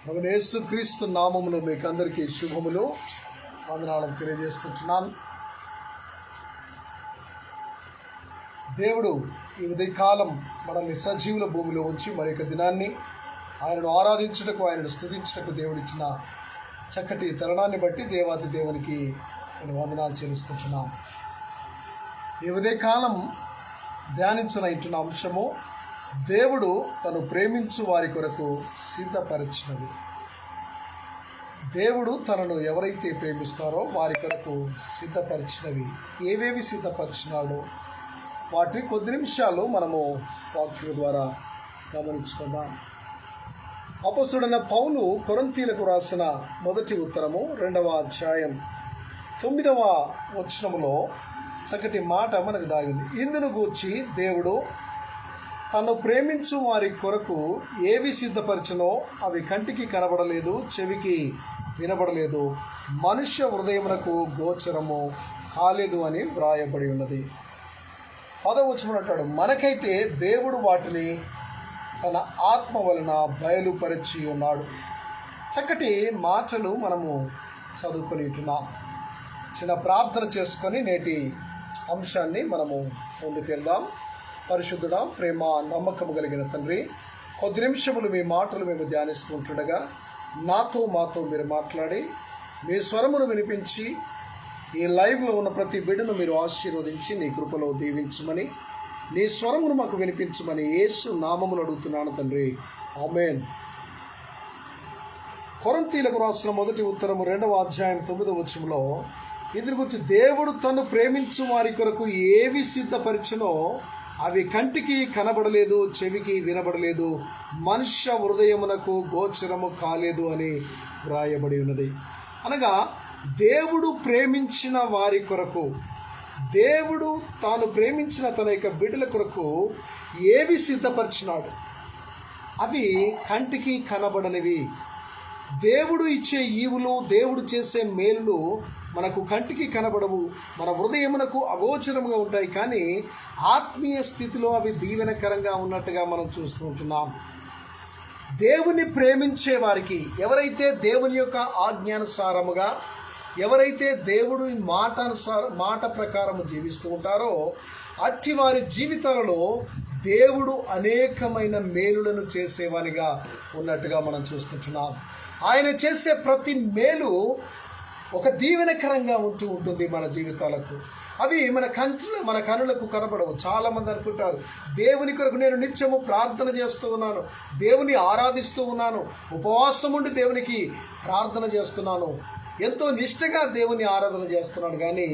ప్రభువైన యేసుక్రీస్తు నామములో మీకు అందరికీ శుభములు వందనాలను తెలియజేస్తున్నాను. దేవుడు ఈ ఉదయకాలం మనల్ని సజీవుల భూమిలో ఉంచి మరొక దినాన్ని ఆయనను ఆరాధించుటకు, ఆయనను స్తుతించుటకు దేవుడిచ్చిన చక్కటి తరుణాన్ని బట్టి దేవాది దేవునికి నేను వందనాలు చెల్లిస్తున్నాను. ఈ ఉదయకాలం ధ్యానించిన అంశము, దేవుడు తను ప్రేమించు వారి కొరకు సిద్ధపరిచినది. దేవుడు తనను ఎవరైతే ప్రేమిస్తారో వారి కొరకు సిద్ధపరిచినవి ఏవేవి సిద్ధపరిచినాడో వాటిని కొద్ది నిమిషాలు మనము వాక్యం ద్వారా గమనించుకుందాం. అపొస్తలుడైన పౌలు కొరింథీయులకు రాసిన మొదటి ఉత్తరము 2వ అధ్యాయం 9వ వచనములో చక్కటి మాట మనకు దాగింది. ఇందును గూర్చి దేవుడు తను ప్రేమించు వారి కొరకు ఏవి సిద్ధపరచునో అవి కంటికి కనబడలేదు, చెవికి వినబడలేదు, మనుష్య హృదయమునకు గోచరము కాలేదు అని వ్రాయబడి ఉన్నది. 10వ వచనం అంటాడు, మనకైతే దేవుడు వాటిని తన ఆత్మ వలన బయలుపరిచి ఉన్నాడు. చక్కటి మాటలు మనము చదువుకొని ఉంటున్నాం. చిన్న ప్రార్థన చేసుకొని నేటి అంశాన్ని మనము ముందుకెళ్దాం. పరిశుద్ధుడా, ప్రేమ, నమ్మకము కలిగిన తండ్రి, కొద్ది నిమిషములు మీ మాటలు మేము ధ్యానిస్తూ ఉంటుండగా మాతో మీరు మాట్లాడి మీ స్వరమును వినిపించి ఈ లైవ్లో ఉన్న ప్రతి బిడ్డను మీరు ఆశీర్వదించి నీ కృపలో దీవించమని, నీ స్వరమును మాకు వినిపించమని యేసు నామమును అడుగుతున్నాను తండ్రి, ఆమేన్. కొరింథీయులకు రాసిన మొదటి ఉత్తరము 2వ అధ్యాయం 9వ వచనంలో ఇందుని గురించి, దేవుడు తను ప్రేమించు వారి కొరకు ఏవి సిద్ధపరిచునో అవి కంటికి కనబడలేదు, చెవికి వినబడలేదు, మనుష్య హృదయమునకు గోచరము కాలేదు అని వ్రాయబడి ఉన్నది. అనగా దేవుడు ప్రేమించిన వారి కొరకు, దేవుడు తాను ప్రేమించిన తన యొక్క బిడ్డల కొరకు ఏవి సిద్ధపరిచినాడు అవి కంటికి కనబడనివి. దేవుడు ఇచ్చే ఈవులు, దేవుడు చేసే మేలులు మనకు కంటికి కనబడవు, మన హృదయమునకు అగోచరముగా ఉంటాయి. కానీ ఆత్మీయ స్థితిలో అవి దీవెనకరంగా ఉన్నట్టుగా మనం చూస్తూ ఉంటున్నాం. దేవుని ప్రేమించే వారికి, ఎవరైతే దేవుని యొక్క ఆజ్ఞానుసారముగా, ఎవరైతే దేవుడు మాట ప్రకారము జీవిస్తూ ఉంటారో అట్టి వారి జీవితాలలో దేవుడు అనేకమైన మేలులను చేసేవానిగా ఉన్నట్టుగా మనం చూస్తుంటున్నాం. ఆయన చేసే ప్రతి మేలు ఒక దీవెనకరంగా ఉంటుంది మన జీవితాలకు. అవి మన కనులకు కనబడవు. చాలామంది అనుకుంటారు, దేవుని కొరకు నేను నిత్యము ప్రార్థన చేస్తూ ఉన్నాను, దేవుని ఆరాధిస్తూ ఉన్నాను, ఉపవాసం ఉండి దేవునికి ప్రార్థన చేస్తున్నాను, ఎంతో నిష్ఠగా దేవుని ఆరాధన చేస్తున్నాను, కానీ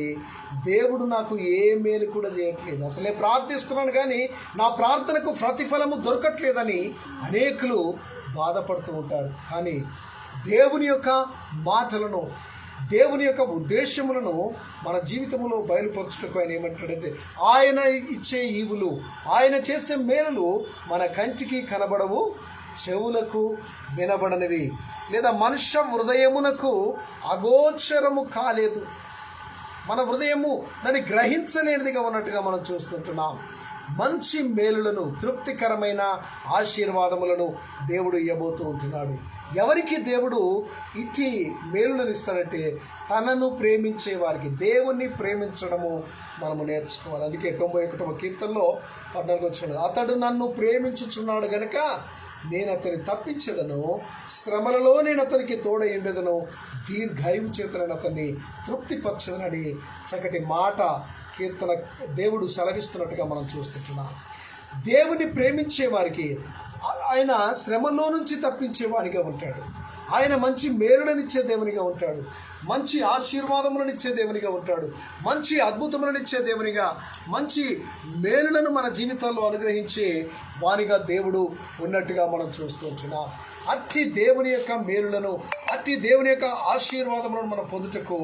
దేవుడు నాకు ఏ మేలు కూడా చేయట్లేదు, అసలే ప్రార్థిస్తున్నాను కానీ నా ప్రార్థనకు ప్రతిఫలము దొరకట్లేదని అనేకులు బాధపడుతూ ఉంటారు. కానీ దేవుని యొక్క మాటలను, దేవుని యొక్క ఉద్దేశములను మన జీవితంలో బయలుపరచుటకు ఆయన ఏమంటాడంటే, ఆయన ఇచ్చే ఈవులు, ఆయన చేసే మేలులు మన కంటికి కనబడవు, చెవులకు వినబడనివి, లేదా మనుష్య హృదయమునకు అగోచరము కాలేదు. మన హృదయము దాన్ని గ్రహించలేనిదిగా ఉన్నట్టుగా మనం చూస్తుంటున్నాం. మంచి మేలులను, తృప్తికరమైన ఆశీర్వాదములను దేవుడు ఇవ్వబోతూ ఉంటున్నాడు. ఎవరికి దేవుడు ఇచ్చి మేలులను ఇస్తాడంటే తనను ప్రేమించే వారికి. దేవుణ్ణి ప్రేమించడము మనము నేర్చుకోవాలి. అందుకే 91వ కీర్తనలో 14వ వచనం, అతడు నన్ను ప్రేమించుచున్నాడు గనుక నేను అతన్ని తప్పించదను, శ్రమలలో నేను అతనికి తోడయుండెదను, దీర్ఘాయువు చేత నేను అతన్ని తృప్తిపరచదనని చక్కటి మాట కీర్తన దేవుడు సెలవిస్తున్నట్టుగా మనం చూస్తున్నాం. దేవుని ప్రేమించే వారికి ఆయన శ్రమలో నుంచి తప్పించేవాడిగా ఉంటాడు. ఆయన మంచి మేలులనిచ్చే దేవునిగా ఉంటాడు, మంచి ఆశీర్వాదములను ఇచ్చే దేవునిగా ఉంటాడు, మంచి అద్భుతములను ఇచ్చే దేవునిగా, మంచి మేలులను మన జీవితాల్లో అనుగ్రహించే వానిగా దేవుడు ఉన్నట్టుగా మనం చూస్తూ ఉంటున్నాం. అట్టి దేవుని యొక్క మేలులను, అట్టి దేవుని యొక్క ఆశీర్వాదములను మనం పొందుటకు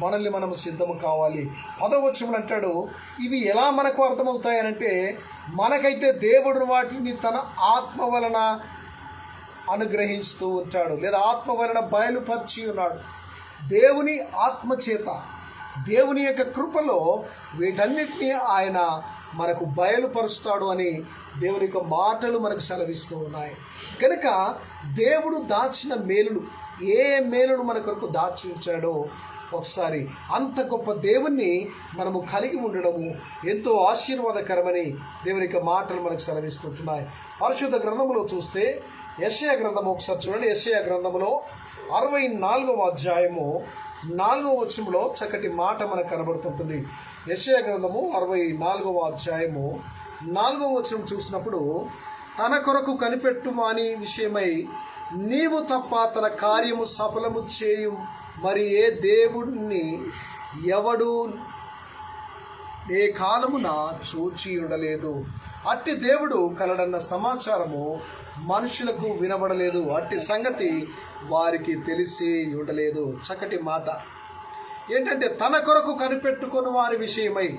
మనల్ని మనము సిద్ధము కావాలి. 10వ వచనం అంటాడు, ఇవి ఎలా మనకు అర్థమవుతాయనంటే, మనకైతే దేవుడు వాటిని తన ఆత్మ వలన అనుగ్రహిస్తూ ఉంటాడు, లేదా ఆత్మ వలన బయలుపరిచి ఉన్నాడు. దేవుని ఆత్మ చేత, దేవుని యొక్క కృపలో వీటన్నిటినీ ఆయన మనకు బయలుపరుస్తాడు అని దేవుని యొక్క మాటలు మనకు సెలవిస్తూ ఉన్నాయి. కనుక దేవుడు దాచిన మేలులు, ఏ మేలును మన కొరకు దాచి ఉంచాడో ఒకసారి అంత గొప్ప దేవుణ్ణి మనము కలిగి ఉండడము ఎంతో ఆశీర్వాదకరమని దేవుని యొక్క మాటలు మనకు సెలవిస్తుంటున్నాయి. పరిశుద్ధ గ్రంథంలో చూస్తే యెషయా గ్రంథము ఒకసారి చూడండి. యెషయా గ్రంథములో 64వ అధ్యాయము 4వ వచనంలో చక్కటి మాట మనకు కనబడుతుంటుంది. యెషయా గ్రంథము 64వ అధ్యాయము 4వ వచనం చూసినప్పుడు, తన కొరకు కనిపెట్టుమాని విషయమై నీవు తప్ప తన కార్యము సఫలము చేయు మరి ఏ దేవుడిని ఎవడు ఏ కాలమున చూచి ఉండలేదు. అట్టి దేవుడు కలడన్న సమాచారము మనుషులకు వినబడలేదు, అట్టి సంగతి వారికి తెలిసి ఉండలేదు. చక్కటి మాట ఏంటంటే, తన కొరకు కనిపెట్టుకుని వారి విషయమై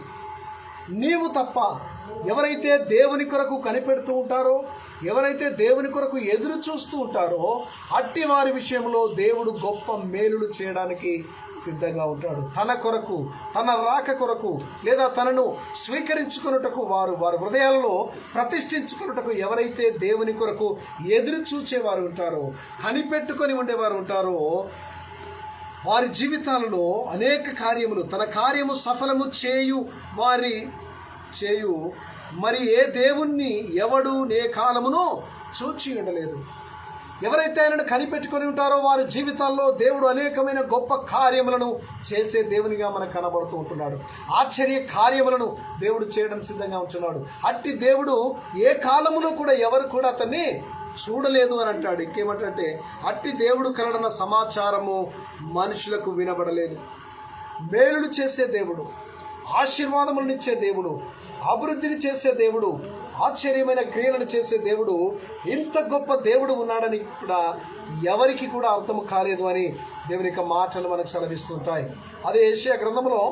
నీవు తప్ప ఎవరైతే దేవుని కొరకు కనిపెడుతూ ఉంటారో, ఎవరైతే దేవుని కొరకు ఎదురు చూస్తూ ఉంటారో, అట్టి వారి విషయంలో దేవుడు గొప్ప మేలులు చేయడానికి సిద్ధంగా ఉంటాడు. తన కొరకు, తన రాక కొరకు, లేదా తనను స్వీకరించుకున్నటకు వారి హృదయాల్లో ప్రతిష్ఠించుకున్నటకు ఎవరైతే దేవుని కొరకు ఎదురు చూచేవారు ఉంటారో, కనిపెట్టుకొని ఉండేవారు ఉంటారో, వారి జీవితాలలో అనేక కార్యములు, తన కార్యము సఫలము చేయు మరి ఏ దేవుణ్ణి ఎవడు నే కాలమును చూచి ఉండలేదు. ఎవరైతే ఆయనను కనిపెట్టుకొని ఉంటారో వారి జీవితాల్లో దేవుడు అనేకమైన గొప్ప కార్యములను చేసే దేవునిగా మనకు కనబడుతూ ఉంటున్నాడు. ఆశ్చర్య కార్యములను దేవుడు చేయడం సిద్ధంగా ఉంటున్నాడు. అట్టి దేవుడు ఏ కాలములో కూడా ఎవరు కూడా అతన్ని చూడలేదు అని అంటాడు. ఇంకేమంటే, అట్టి దేవుడు కలడన్న సమాచారము మనుషులకు వినబడలేదు. మేలులు చేసే దేవుడు, ఆశీర్వాదములనిచ్చే దేవుడు, అభివృద్ధిని చేసే దేవుడు, ఆశ్చర్యమైన క్రియలను చేసే దేవుడు, ఇంత గొప్ప దేవుడు ఉన్నాడని కూడా ఎవరికి కూడా అర్థం కాలేదు అని దేవుని యొక్క మాటలు మనకు సెలవిస్తుంటాయి. అదే యెషయా గ్రంథంలో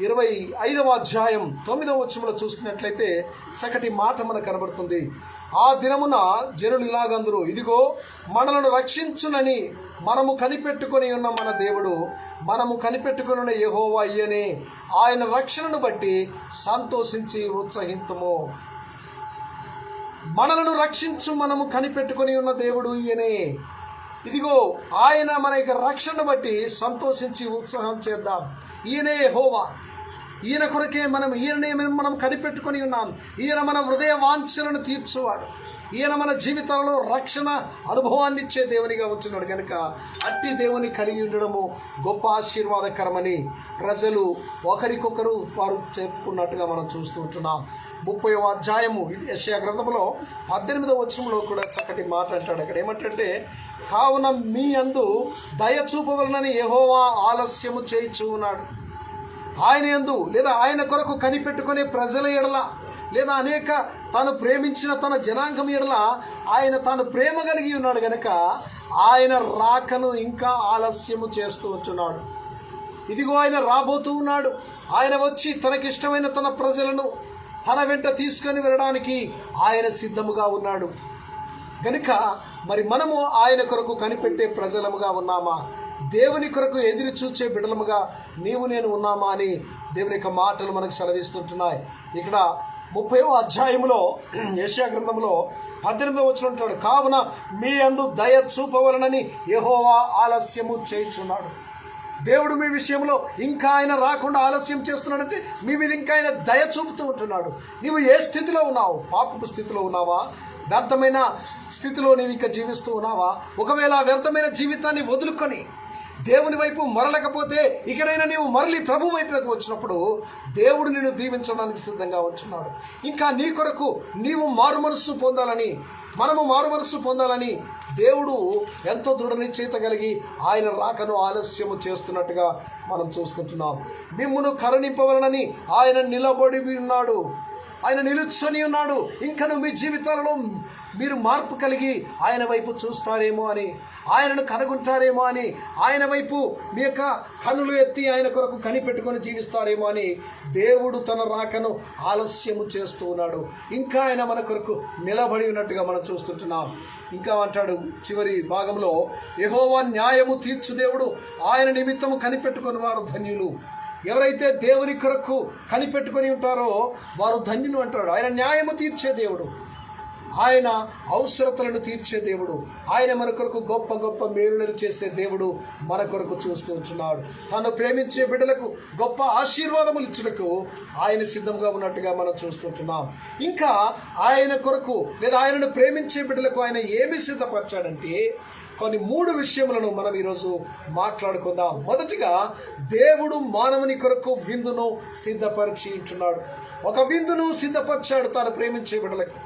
25వ అధ్యాయం 9వ వచనంలో చూసుకున్నట్లయితే చక్కటి మాట మనకు కనబడుతుంది. ఆ దినమున జనులు ఇలాగందరూ, ఇదిగో మనలను రక్షించునని మనము కనిపెట్టుకొని ఉన్న మన దేవుడు, మనము కనిపెట్టుకొని ఉన్న యెహోవా ఈయనే, ఆయన రక్షణను బట్టి సంతోషించి ఉత్సహింతుము. మనలను రక్షించు మనము కనిపెట్టుకొని ఉన్న దేవుడు ఈయనే. ఇదిగో ఆయన మన యొక్క రక్షణను బట్టి సంతోషించి ఉత్సాహం చేద్దాం. ఈయనే యెహోవా, ఈయన కొరకే ఈయననే మనం కనిపెట్టుకొని ఉన్నాం. ఈయన మన హృదయ వాంఛలను తీర్చువాడు. ఈయన మన జీవితంలో రక్షణ అనుభవాన్ని ఇచ్చే దేవునిగా ఉంటున్నాడు. కనుక అట్టి దేవుని కలిగి ఉండడము గొప్ప ఆశీర్వాదకరమని ప్రజలు ఒకరికొకరు వారు చెప్పుకున్నట్టుగా మనం చూస్తూ ఉంటున్నాం. 30వ అధ్యాయము యెషయా గ్రంథంలో 18వ వచనంలో కూడా చక్కటి మాట అంటాడు. అక్కడ ఏమంటే, కావున మీ యందు దయ చూపవలనని యెహోవా ఆలస్యము చేయిచూ ఉన్నాడు. ఆయన యందు, లేదా ఆయన కొరకు కనిపెట్టుకునే ప్రజల ఎడల, లేదా అనేక తాను ప్రేమించిన తన జనాంగం ఎడల ఆయన తాను ప్రేమ కలిగి ఉన్నాడు. గనక ఆయన రాకను ఇంకా ఆలస్యము చేస్తూ ఉంటున్నాడు. ఇదిగో ఆయన రాబోతూ ఉన్నాడు. ఆయన వచ్చి తనకిష్టమైన తన ప్రజలను తన వెంట తీసుకొని వెళ్ళడానికి ఆయన సిద్ధముగా ఉన్నాడు. గనుక మరి మనము ఆయన కొరకు కనిపెట్టే ప్రజలముగా ఉన్నామా, దేవుని కొరకు ఎదురు చూచే బిడ్డలముగా నీవు నేను ఉన్నామా అని దేవుని యొక్క మాటలు మనకు సెలవిస్తుంటున్నాయి. ఇక్కడ 30వ అధ్యాయంలో యెషయా గ్రంథంలో 18వ వచనం ఉంటాడు, కావున మీ యందు దయ చూపవలనని యెహోవా ఆలస్యము చేయుచున్నాడు. దేవుడు మీ విషయంలో ఇంకా ఆయన రాకుండా ఆలస్యం చేస్తున్నాడంటే మీ మీద ఇంకా ఆయన దయ చూపుతూ ఉంటున్నాడు. నీవు ఏ స్థితిలో ఉన్నావు? పాపపు స్థితిలో ఉన్నావా? వ్యర్థమైన స్థితిలో నీవు ఇంకా జీవిస్తూ ఉన్నావా? ఒకవేళ వ్యర్థమైన జీవితాన్ని వదులుకొని దేవుని వైపు మరలకపోతే ఇకనైనా నీవు మరలి ప్రభు వైపులకు వచ్చినప్పుడు దేవుడు నిన్ను దీవించడానికి సిద్ధంగా వచ్చున్నాడు. ఇంకా నీ కొరకు నీవు మారుమనస్సు పొందాలని, మనము మారుమనస్సు పొందాలని దేవుడు ఎంతో దృఢ నిశ్చయిత కలిగి ఆయన రాకను ఆలస్యము చేస్తున్నట్టుగా మనం చూస్తుంటున్నాం. మిమ్మును కరుణింపవలనని ఆయన నిలబడి ఉన్నాడు, ఆయన నిలుచుని ఉన్నాడు. ఇంకను మీ జీవితాలలో మీరు మార్పు కలిగి ఆయన వైపు చూస్తారేమో అని, ఆయనను కనుగొంటారేమో అని, ఆయన వైపు మీ యొక్క కన్నులు ఎత్తి ఆయన కొరకు కనిపెట్టుకొని జీవిస్తారేమో అని దేవుడు తన రాకను ఆలస్యము చేస్తూ ఉన్నాడు. ఇంకా ఆయన మన కొరకు నిలబడి ఉన్నట్టుగా మనం చూస్తుంటున్నాం. ఇంకా అంటాడు చివరి భాగంలో, యెహోవా న్యాయము తీర్చు దేవుడు, ఆయన నిమిత్తము కనిపెట్టుకుని వారు ధన్యులు. ఎవరైతే దేవుని కొరకు కనిపెట్టుకొని ఉంటారో వారు ధన్యులు అంటాడు. ఆయన న్యాయము తీర్చే దేవుడు. ఆయన అవసరతలను తీర్చే దేవుడు. ఆయన మన కొరకు గొప్ప గొప్ప మేలులను చేసే దేవుడు మన కొరకు చూస్తూ ఉంటున్నాడు. తను ప్రేమించే బిడ్డలకు గొప్ప ఆశీర్వాదములు ఇచ్చుటకు ఆయన సిద్ధంగా ఉన్నట్టుగా మనం చూస్తుంటున్నాం. ఇంకా ఆయన కొరకు లేదా ఆయనను ప్రేమించే బిడ్డలకు ఆయన ఏమి సిద్ధపరచాడంటే కొన్ని 3 విషయములను మనం ఈరోజు మాట్లాడుకుందాం. మొదటిగా, దేవుడు మానవుని కొరకు విందును సిద్ధపరిచి ఉంటున్నాడు. ఒక విందును సిద్ధపరిచాడు తాను ప్రేమించే బిడ్డలకు.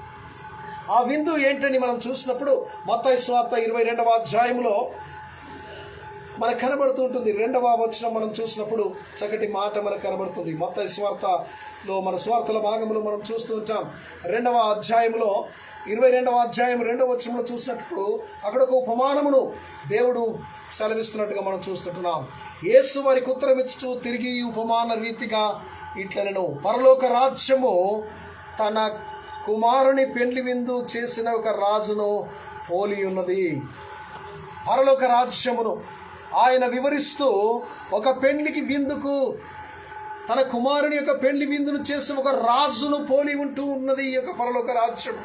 ఆ విందు ఏంటని మనం చూసినప్పుడు మత్తయి సువార్త 22వ అధ్యాయంలో మనకు కనబడుతూ ఉంటుంది. 2వ వచనం మనం చూసినప్పుడు చక్కటి మాట మనకు కనబడుతుంది. మత్తయి సువార్తలో మన సువార్తల భాగంలో మనం చూస్తూ ఉంటాం. 2వ అధ్యాయంలో 22వ అధ్యాయం 2వ వచనంలో చూసినప్పుడు అక్కడ ఒక ఉపమానమును దేవుడు సెలవిస్తున్నట్టుగా మనం చూస్తుంటున్నాం. యేసు వారికి ఉత్తరం ఇచ్చుతూ తిరిగి ఈ ఉపమాన రీతిగా ఇట్లనెను, పరలోక రాజ్యము తన కుమారుని పెండ్లి విందు చేసిన ఒక రాజును పోలి ఉన్నది. పరలోక రాజ్యమును ఆయన వివరిస్తూ ఒక పెండ్లికి విందుకు తన కుమారుని యొక్క పెండ్లి విందును చేసిన ఒక రాజును పోలి ఉంటూ ఉన్నది ఈ యొక్క పరలోక రాజ్యం.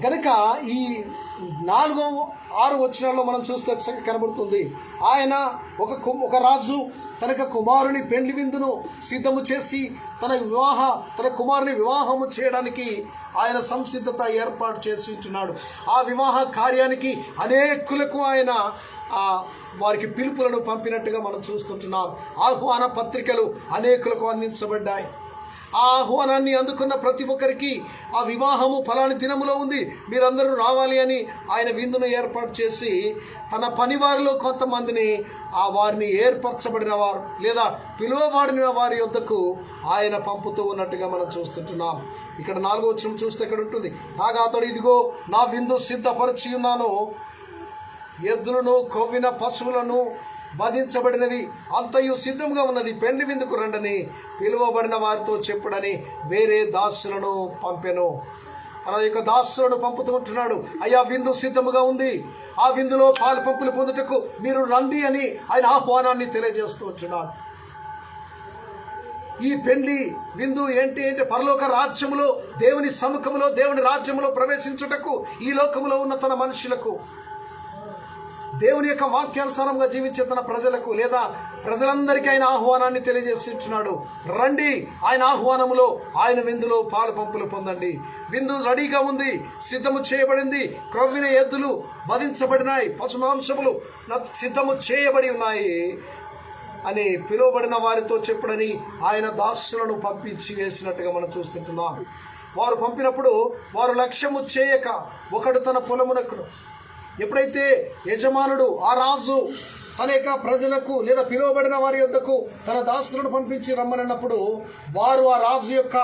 కనుక ఈ 4, 6 వచనాల్లో మనం చూస్తే కనబడుతుంది. ఆయన ఒక రాజు తన కుమారుని పెండ్లి విందును సిద్ధము చేసి తన కుమారుని వివాహము చేయడానికి ఆయన సంసిద్ధత ఏర్పాటు చేసి ఉంటున్నాడు. ఆ వివాహ కార్యానికి అనేకులకు ఆయన వారికి పిలుపులను పంపినట్టుగా మనం చూస్తుంటున్నాం. ఆహ్వాన పత్రికలు అనేకులకు అందించబడ్డాయి. ఆ ఆహ్వానాన్ని అందుకున్న ప్రతి ఒక్కరికి ఆ వివాహము ఫలాని దినములో ఉంది, మీరందరూ రావాలి అని ఆయన విందును ఏర్పాటు చేసి తన పనివారిలో కొంతమందిని వారిని ఏర్పరచబడిన వారు లేదా పిలువబడిన వారి యొద్దకు ఆయన పంపుతూ ఉన్నట్టుగా మనం చూస్తుంటున్నాం. ఇక్కడ 4వ వచనం చూస్తే ఇక్కడ ఉంటుంది, కాగా అతడు, ఇదిగో నా విందు సిద్ధపరిచి ఉన్నాను, ఎద్దులను కొవ్విన పశువులను వధించబడినవి అంతయు సిద్ధంగా ఉన్నది, పెండ్లి విందుకు రండని పిలువబడిన వారితో చెప్పుడని వేరే దాసులను పంపెను. తన యొక్క దాసులను పంపుతూ ఉంటున్నాడు. అయ్యా, విందు సిద్ధముగా ఉంది, ఆ విందులో పాలు పంపులు పొందుటకు మీరు రండి అని ఆయన ఆహ్వానాన్ని తెలియజేస్తూ ఉంటున్నాడు. ఈ పెండ్లి విందు ఏంటి అంటే పరలోక రాజ్యములో దేవుని సముఖములో దేవుని రాజ్యములో ప్రవేశించుటకు ఈ లోకములో ఉన్న తన మనుషులకు, దేవుని యొక్క వాక్యానుసారంగా జీవించే తన ప్రజలకు లేదా ప్రజలందరికీ ఆయన ఆహ్వానాన్ని తెలియజేస్తున్నాడు. రండి, ఆయన ఆహ్వానములో ఆయన విందులో పాలు పంపులు పొందండి. విందు రెడీగా ఉంది, సిద్ధము చేయబడింది. క్రొవ్విన ఎద్దులు వధించబడినాయి, పశుమాంసములు సిద్ధము చేయబడి ఉన్నాయి అని పిలువబడిన వారితో చెప్పుడని ఆయన దాసులను పంపించి వేసినట్టుగా మనం చూస్తుంటున్నాం. వారు పంపినప్పుడు వారు లక్ష్యము చేయక ఒకడు తన పొలమునకు, ఎప్పుడైతే యజమానుడు ఆ రాజు తన యొక్క ప్రజలకు లేదా పిలువబడిన వారి యొద్దకు తన దాసులను పంపించి రమ్మనన్నప్పుడు వారు ఆ రాజు యొక్క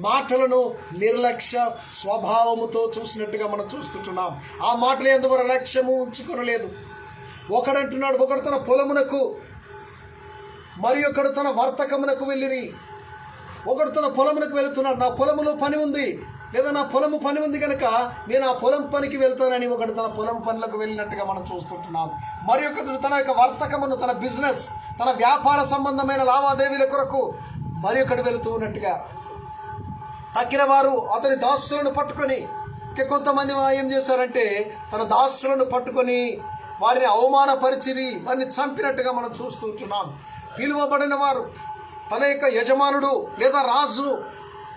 మాటలను నిర్లక్ష్య స్వభావముతో చూసినట్టుగా మనం చూస్తుంటున్నాం. ఆ మాటలు ఎందువల్ల లక్ష్యము ఉంచుకొనలేదు. ఒకడంటున్నాడు, ఒకడు తన పొలమునకు, మరి ఒకడు తన వర్తకమునకు వెళ్ళిరి. ఒకడు తన పొలమునకు వెళుతున్నాడు, నా పొలములో పని ఉంది లేదా నా పొలము పని ఉంది కనుక నేను ఆ పొలం పనికి వెళ్తానని ఒకడు తన పొలం పనులకు వెళ్ళినట్టుగా మనం చూస్తుంటున్నాం. మరి ఒకడు తన యొక్క వర్తకమును, తన బిజినెస్, తన వ్యాపార సంబంధమైన లావాదేవీల కొరకు మరి ఒకడు వెళుతూ ఉన్నట్టుగా తక్కిన వారు అతని దాసులను పట్టుకొని, కొంతమంది ఏం చేశారంటే తన దాసులను పట్టుకొని వారిని అవమానపరిచిరి, వారిని చంపినట్టుగా మనం చూస్తుంటున్నాం. పిలువబడిన వారు తన యొక్క యజమానుడు లేదా రాజు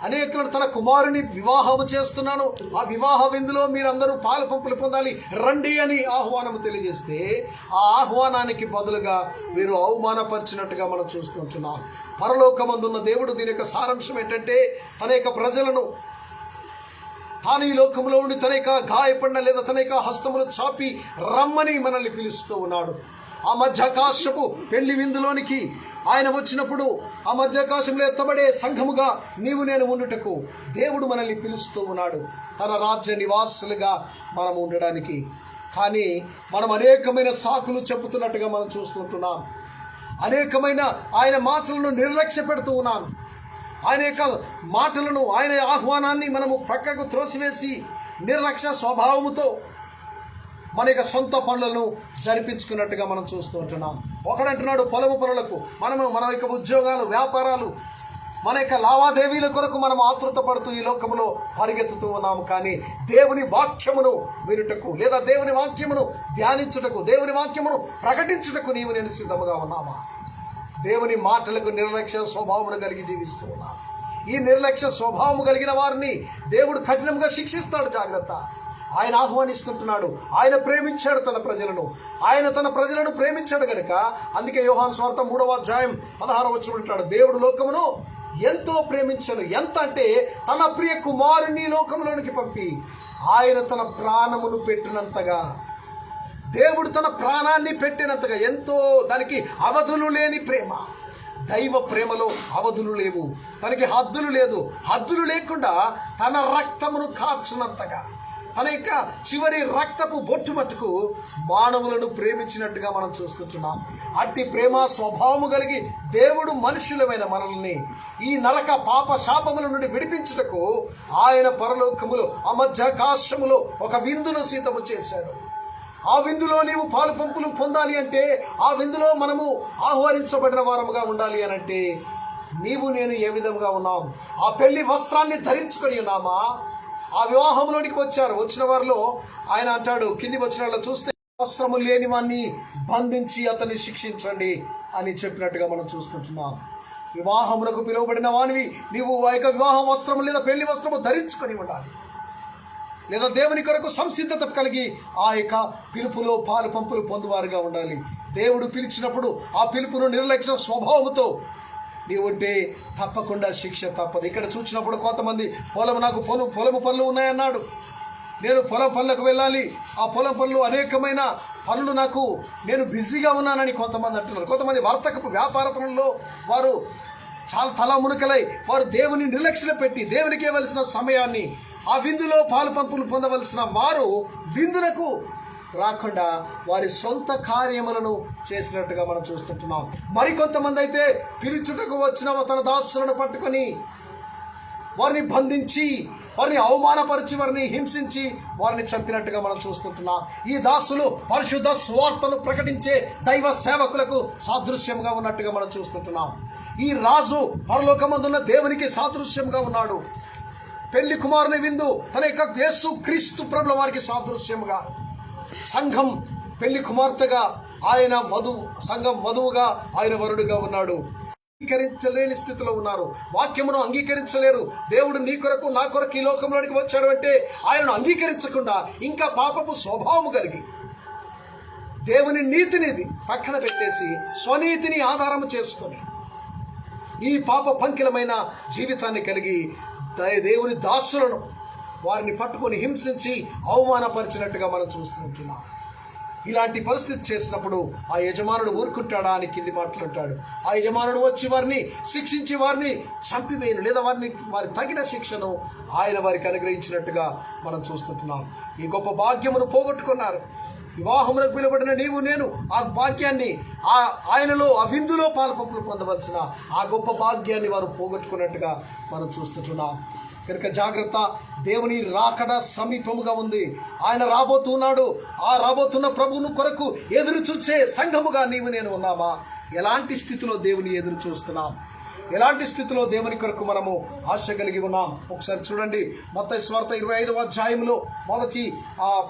అనేకులను తన కుమారుని వివాహము చేస్తున్నాను, ఆ వివాహ విందులో మీరందరూ పాలు పంపులు పొందాలి, రండి అని ఆహ్వానము తెలియజేస్తే ఆ ఆహ్వానానికి బదులుగా వీరు అవమానపరిచినట్టుగా మనం చూస్తుంటున్నాం. పరలోకమందున్న దేవుడు దీని యొక్క సారాంశం ఏంటంటే తన యొక్క ప్రజలను తాను ఈ లోకంలో ఉండి తన యొక్క గాయపడిన లేదా తన యొక్క హస్తములు చాపి రమ్మని మనల్ని పిలుస్తూ ఉన్నాడు. ఆ మధ్యాకాశపు పెళ్లి విందులోనికి ఆయన వచ్చినప్పుడు ఆ మధ్యాకాశంలో ఎత్తబడే సంఘముగా నీవు నేను ఉండుటకు దేవుడు మనల్ని పిలుస్తూ ఉన్నాడు, తన రాజ్య నివాసులుగా మనం ఉండడానికి. కానీ మనం అనేకమైన సాకులు చెబుతున్నట్టుగా మనం చూస్తుంటున్నాం. అనేకమైన ఆయన మాటలను నిర్లక్ష్య పెడుతూ ఉన్నాం. ఆయన యొక్క మాటలను, ఆయన ఆహ్వానాన్ని మనము ప్రక్కకు త్రోసివేసి నిర్లక్ష్య స్వభావముతో మన యొక్క సొంత పనులను జరిపించుకున్నట్టుగా మనం చూస్తూ ఉంటున్నాం. ఒకడంటున్నాడు పొలము పనులకు, మన యొక్క ఉద్యోగాలు, వ్యాపారాలు మన యొక్క లావాదేవీల కొరకు మనం ఆతృత పడుతూ ఈ లోకములో పరిగెత్తుతూ ఉన్నాము. కానీ దేవుని వాక్యమును వినుటకు, లేదా దేవుని వాక్యమును ధ్యానించుటకు, దేవుని వాక్యమును ప్రకటించుటకు నీవు నేను సిద్ధముగా ఉన్నామా? దేవుని మాటలకు నిర్లక్ష్య స్వభావమును కలిగి జీవిస్తూ ఉన్నాం. ఈ నిర్లక్ష్య స్వభావము కలిగిన వారిని దేవుడు కఠినంగా శిక్షిస్తాడు. జాగ్రత్త. ఆయన ఆహ్వానిస్తుంటున్నాడు. ఆయన ప్రేమించాడు తన ప్రజలను. ఆయన తన ప్రజలను ప్రేమించాడు గనుక అందుకే యోహాను సువార్త 3వ అధ్యాయం 16వ వచనం అంటాడు, దేవుడు లోకమును ఎంతో ప్రేమించను. ఎంత అంటే తన ప్రియ కుమారుని లోకంలోనికి పంపి ఆయన తన ప్రాణమును పెట్టినంతగా, దేవుడు తన ప్రాణాన్ని పెట్టినంతగా, ఎంతో, దానికి అవధులు లేని ప్రేమ. దైవ ప్రేమలో అవధులు లేవు, తనకి హద్దులు లేదు. హద్దులు లేకుండా తన రక్తమును కార్చినంతగా, తన యొక్క చివరి రక్తపు బొట్టు మట్టుకు మానవులను ప్రేమించినట్టుగా మనం చూస్తుంటున్నాం. అట్టి ప్రేమ స్వభావము కలిగి దేవుడు మనుషులమైన మనల్ని ఈ నరక పాప శాపముల నుండి విడిపించుటకు ఆయన పరలోకములో అమధ్యాకాశములో ఒక విందును సిద్ధము చేశాడు. ఆ విందులో నీవు పాలు పంపులు పొందాలి అంటే, ఆ విందులో మనము ఆహ్వానించబడిన వారముగా ఉండాలి అనంటే నీవు నేను ఏ విధంగా ఉన్నాం? ఆ పెళ్లి వస్త్రాన్ని ధరించుకొని ఉన్నామా? ఆ వివాహంలోనికి వచ్చిన వారిలో ఆయన అంటాడు, కింది వచనాల్లో చూస్తే, వస్త్రము లేని వాన్ని బంధించి అతన్ని శిక్షించండి అని చెప్పినట్టుగా మనం చూస్తుంటున్నాం. వివాహమునకు పిలువబడిన వానివి నీవు ఆ యొక్క వివాహ వస్త్రము లేదా పెళ్లి వస్త్రము ధరించుకొని ఉండాలి, లేదా దేవుని కొరకు సంసిద్ధత కలిగి ఆ యొక్క పిలుపులో పాలు పంపులు పొందువారుగా ఉండాలి. దేవుడు పిలిచినప్పుడు ఆ పిలుపును నిర్లక్ష్య స్వభావంతో నీవుంటే తప్పకుండా శిక్ష తప్పదు. ఇక్కడ చూసినప్పుడు కొంతమంది నాకు పొలము పనులు ఉన్నాయన్నాడు, నేను పొలం పనులకు వెళ్ళాలి, ఆ పొలం పనులు అనేకమైన పనులు నాకు, నేను బిజీగా ఉన్నానని కొంతమంది అంటున్నారు. కొంతమంది వర్తకపు వ్యాపార పనుల్లో వారు చాలా తల మునకలై వారు దేవుని నిర్లక్ష్యం పెట్టి దేవునికి ఇవ్వవలసిన సమయాన్ని, ఆ విందులో పాలు పంపులు పొందవలసిన వారు విందునకు రాకుండా వారి సొంత కార్యములను చేసినట్టుగా మనం చూస్తుంటున్నాం. మరికొంతమంది అయితే పిలుచుటకు వచ్చిన తన దాసులను పట్టుకొని వారిని బంధించి, వారిని అవమానపరిచి, వారిని హింసించి, వారిని చంపినట్టుగా మనం చూస్తుంటున్నాం. ఈ దాసులు పరిశుద్ధ స్వార్థను ప్రకటించే దైవ సేవకులకు సాదృశ్యంగా ఉన్నట్టుగా మనం చూస్తుంటున్నాం. ఈ రాజు పరలోకమందున్న దేవునికి సాదృశ్యంగా ఉన్నాడు. పెళ్లి కుమారుని విందు తన యొక్క యేసు క్రీస్తు ప్రభుల వారికి సాదృశ్యముగా, సంఘం పెళ్లి కుమార్తెగా, ఆయన సంఘం వధువుగా, ఆయన వరుడుగా ఉన్నాడు. అంగీకరించలేని స్థితిలో ఉన్నారు, వాక్యమును అంగీకరించలేరు. దేవుడు నీ కొరకు నా కొరకు ఈ లోకంలోనికి వచ్చాడు అంటే ఆయనను అంగీకరించకుండా ఇంకా పాపపు స్వభావము కలిగి దేవుని నీతిని పక్కన పెట్టేసి స్వనీతిని ఆధారము చేసుకొని ఈ పాప పంకిలమైన జీవితాన్ని కలిగి దేవుని దాసులను వారిని పట్టుకొని హింసించి అవమానపరిచినట్టుగా మనం చూస్తుంటున్నాం. ఇలాంటి పరిస్థితి చేసినప్పుడు ఆ యజమానుడు ఊరుకుంటాడా అని కింది మాట్లాడతాడు. ఆ యజమానుడు వచ్చి వారిని శిక్షించి వారిని చంపివేయను, లేదా వారి తగిన శిక్షను ఆయన వారికి అనుగ్రహించినట్టుగా మనం చూస్తుంటున్నాం. ఈ గొప్ప భాగ్యమును పోగొట్టుకున్నారు. వివాహములకు పిలువబడిన నీవు నేను ఆ భాగ్యాన్ని, ఆయనలో ఆ విందులో పాలపంపులు పొందవలసిన ఆ గొప్ప భాగ్యాన్ని వారు పోగొట్టుకున్నట్టుగా మనం చూస్తుంటున్నాం. కనుక జాగ్రత్త, దేవుని రాకడ సమీపముగా ఉంది. ఆయన రాబోతున్నాడు. ఆ రాబోతున్న ప్రభువును కొరకు ఎదురు చూసే సంఘముగా నీవు నేను ఉన్నామా? ఎలాంటి స్థితిలో దేవుని ఎదురు చూస్తున్నాం? ఎలాంటి స్థితిలో దేవుని కొరకు మనము ఆశ కలిగి ఉన్నాం? ఒకసారి చూడండి, మత్తయి సువార్త 25వ అధ్యాయంలో మొదటి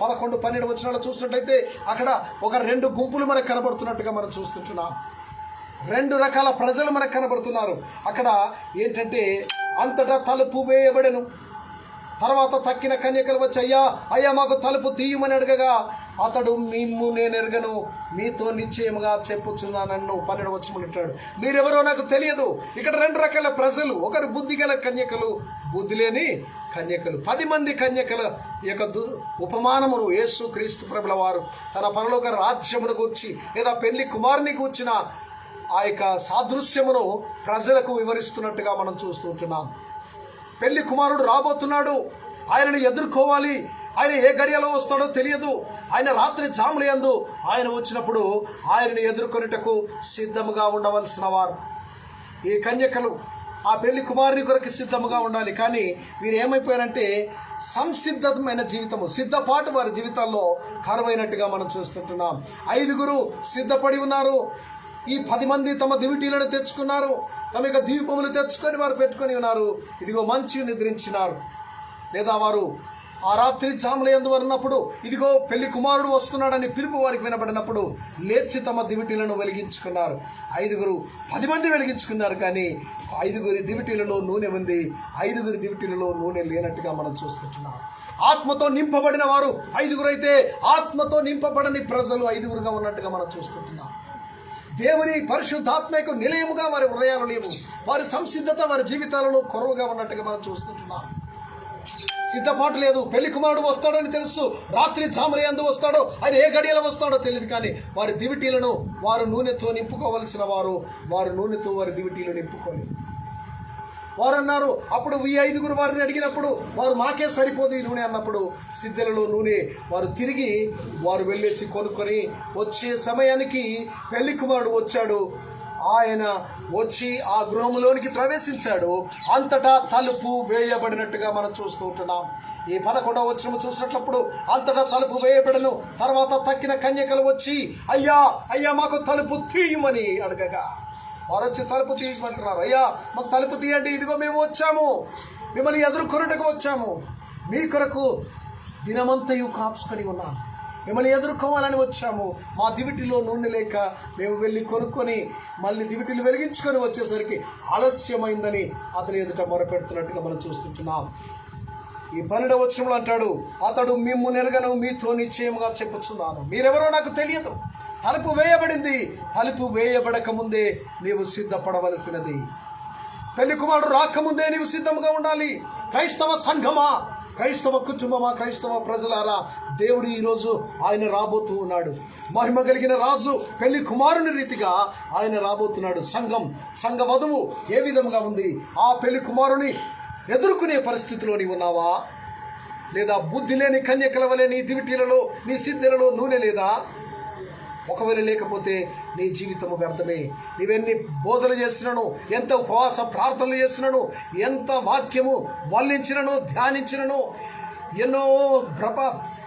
11, 12 వచనాలు చూసినట్టయితే అక్కడ ఒక 2 గుంపులు మనకు కనబడుతున్నట్టుగా మనం చూస్తుంటున్నాం. 2 రకాల ప్రజలు మనకు కనబడుతున్నారు. అక్కడ ఏంటంటే, అంతటా తలుపు వేయబడెను. తర్వాత తక్కిన కన్యకలు వచ్చి, అయ్యా మాకు తలుపు తీయమని అడగగా అతడు, మిమ్ము నేను ఎరగను, మీతో నిశ్చయముగా చెప్పుచున్నానన్ను 12వ వచనం అంటాడు. మీరెవరో నాకు తెలియదు. ఇక్కడ 2 రకాల ప్రజలు, ఒకరు బుద్ధి గల కన్యకలు, బుద్ధి లేని కన్యకలు. 10 మంది కన్యకల యొక్క ఉపమానమును యేసు క్రీస్తు ప్రభుల వారు తన పరలోక రాజ్యమును గూర్చి లేదా పెళ్లి కుమారుని గూర్చిన ఆ యొక్క సాదృశ్యమును ప్రజలకు వివరిస్తున్నట్టుగా మనం చూస్తుంటున్నాం. పెళ్లి కుమారుడు రాబోతున్నాడు, ఆయనను ఎదుర్కోవాలి. ఆయన ఏ గడియలో వస్తాడో తెలియదు. ఆయన రాత్రి జాములయందు ఆయన వచ్చినప్పుడు ఆయనను ఎదుర్కొనుటకు సిద్ధముగా ఉండవలసిన వారు ఈ కన్యకలు ఆ పెళ్లి కుమారుని కొరకు సిద్ధముగా ఉండాలి. కానీ వీరు ఏమైపోయారంటే, సంసిద్ధమైన జీవితము, సిద్ధపాటు వారి జీవితాల్లో కరువైనట్టుగా మనం చూస్తుంటున్నాం. 5 సిద్ధపడి ఉన్నారు. ఈ 10 మంది తమ దివిటీలను తెచ్చుకున్నారు, తమ యొక్క దీపములు తెచ్చుకొని వారు పెట్టుకొని ఉన్నారు. ఇదిగో మంచి నిద్రించినారు. లేదా వారు ఆ రాత్రి జాముల యందు ఉన్నప్పుడు ఇదిగో పెళ్లి కుమారుడు వస్తున్నాడని పిలుపు వారికి వినబడినప్పుడు లేచి తమ దివిటీలను వెలిగించుకున్నారు. 10 మంది వెలిగించుకున్నారు, కానీ 5 దివిటీలలో నూనె ఉంది, 5 దివిటీలలో నూనె లేనట్టుగా మనం చూస్తుంటున్నాం. ఆత్మతో నింపబడిన వారు 5 అయితే ఆత్మతో నింపబడని ప్రజలు 5గా ఉన్నట్టుగా మనం చూస్తుంటున్నాం. దేవుని పరిశుద్ధాత్మకు నిలయముగా వారి హృదయాలు లేవు. వారి సంసిద్ధత వారి జీవితాలలో కొరవుగా ఉన్నట్టుగా మనం చూస్తుంటున్నాం. సిద్ధపాటు లేదు. పెళ్లి కుమారుడు వస్తాడని తెలుసు, రాత్రి జాముల యందు వస్తాడో, ఆయన ఏ గడియలో వస్తాడో తెలియదు, కానీ వారి దివిటీలను వారు నూనెతో నింపుకోవలసిన వారు నూనెతో వారి దివిటీలు నింపుకొని వారు అన్నారు. అప్పుడు ఈ 5 వారిని అడిగినప్పుడు వారు మాకే సరిపోదు ఈ నూనె అన్నప్పుడు సిద్ధెలలో నూనె వారు వెళ్ళేసి కొనుక్కొని వచ్చే సమయానికి పెళ్లి కుమారుడు వచ్చాడు. ఆయన వచ్చి ఆ గృహంలోనికి ప్రవేశించాడు. అంతటా తలుపు వేయబడినట్టుగా మనం చూస్తూ ఉంటున్నాం. ఈ 11వ వచనం చూసినప్పుడు అంతటా తలుపు వేయబడను. తర్వాత తక్కిన కన్యకలు వచ్చి అయ్యా అయ్యా మాకు తలుపు తీయమని అడగగా వారు వచ్చి తలుపు తీయమంటున్నారు. అయ్యా మాకు తలుపు తీయండి, ఇదిగో మేము వచ్చాము, మిమ్మల్ని ఎదుర్కొనుటకు వచ్చాము, మీ కొరకు దినమంతయు కాచుకొని ఉన్నాం, మిమ్మల్ని ఎదుర్కోవాలని వచ్చాము, మా దివిటిలో నూనె లేక మేము వెళ్ళి కొనుక్కొని మళ్ళీ దివిటిలు వెలిగించుకొని వచ్చేసరికి ఆలస్యమైందని అతని ఎదుట మొరపెడుతున్నట్టుగా మనం చూస్తుంటున్నాం. ఈ 12వ వచనంలో అంటాడు, అతడు మిమ్ము నెరగను, మీతో నిశ్చయముగా చెప్పుచున్నాను, మీరెవరో నాకు తెలియదు. తలుపు వేయబడింది, తలుపు వేయబడక ముందే నీవు సిద్ధపడవలసినది. పెళ్లి కుమారుడు రాకముందే నీవు సిద్ధంగా ఉండాలి. క్రైస్తవ సంఘమా, క్రైస్తవ కుటుంబమా, క్రైస్తవ ప్రజలారా, దేవుడు ఈరోజు ఆయన రాబోతూ ఉన్నాడు. మహిమ కలిగిన రాజు పెళ్లి కుమారుని రీతిగా ఆయన రాబోతున్నాడు. సంఘ వధువు ఏ విధంగా ఉంది? ఆ పెళ్లి కుమారుని ఎదుర్కొనే పరిస్థితిలో నీవు ఉన్నావా? లేదా బుద్ధి లేని కన్యకల వలె నీ దివిటీలలో నీ సిద్ధెలలో నూనె లేదా? ఒకవేళ లేకపోతే నీ జీవితము వ్యర్థమే. నీవెన్ని బోధలు చేసినను, ఎంత ఉపవాస ప్రార్థనలు చేసినను, ఎంత వాక్యము వల్లించినను, ధ్యానించినను, ఎన్నో